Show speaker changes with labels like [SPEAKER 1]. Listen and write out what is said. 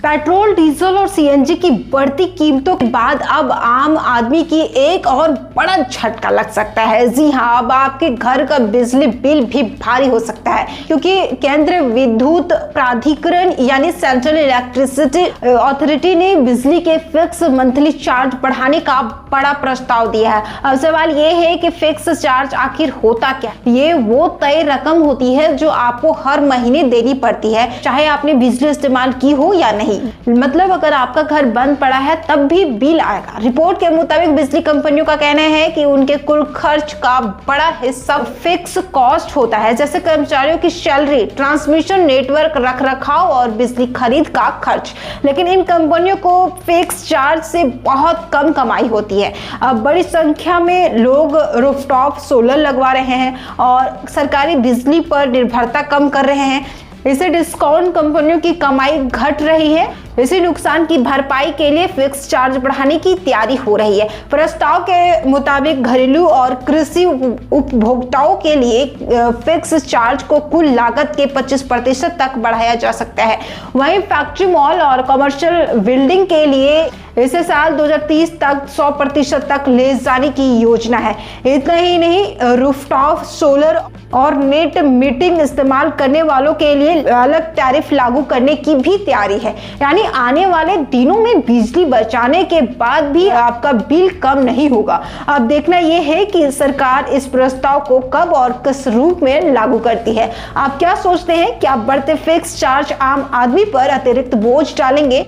[SPEAKER 1] Petrol, diesel और CNG की बढ़ती कीमतों के बाद अब आम आदमी की एक और बड़ा झटका लग सकता है। जी हाँ, अब आपके घर का बिजली बिल भी भारी हो सकता है, क्योंकि केंद्रीय विद्युत प्राधिकरण यानी सेंट्रल इलेक्ट्रिसिटी अथॉरिटी ने बिजली के फिक्स मंथली चार्ज बढ़ाने का बड़ा प्रस्ताव दिया है। अब सवाल ये है कि फिक्स चार्ज आखिर होता क्या? ये वो तय रकम होती है जो आपको हर महीने देनी पड़ती है, चाहे आपने बिजली इस्तेमाल की हो या नहीं। मतलब अगर आपका घर बंद पड़ा है तब भी बिल आएगा। रिपोर्ट के मुताबिक बिजली कंपनियों का कहना है कि उनके कुल खर्च का बड़ा हिस्सा फिक्स कॉस्ट होता है, जैसे कर्मचारियों की सैलरी, ट्रांसमिशन नेटवर्क रखरखाव और बिजली खरीद का खर्च। लेकिन इन कंपनियों को फिक्स चार्ज से बहुत कम कमाई होती है। अब बड़ी संख्या में लोग रूफटॉप सोलर लगवा रहे हैं और सरकारी बिजली पर निर्भरता कम कर रहे हैं। इससे डिस्काउंट कंपनियों की कमाई घट रही है। इसी नुकसान की भरपाई के लिए फिक्स चार्ज बढ़ाने की तैयारी हो रही है। प्रस्ताव के मुताबिक घरेलू और कृषि उपभोक्ताओं के लिए फिक्स चार्ज को कुल लागत के 25% तक बढ़ाया जा सकता है। वहीं फैक्ट्री, मॉल और कमर्शियल बिल्डिंग के लिए इसे साल 2030 तक 100% तक ले जाने की योजना है। इतना ही नहीं, रूफटॉप सोलर और नेट मीटिंग इस्तेमाल करने वालों के लिए अलग टैरिफ लागू करने की भी तैयारी है। यानी आने वाले दिनों में बिजली बचाने के बाद भी आपका बिल कम नहीं होगा। अब देखना यह है कि सरकार इस प्रस्ताव को कब और किस रूप में लागू करती है। आप क्या सोचते हैं? क्या बढ़ते फिक्स चार्ज आम आदमी पर अतिरिक्त बोझ डालेंगे?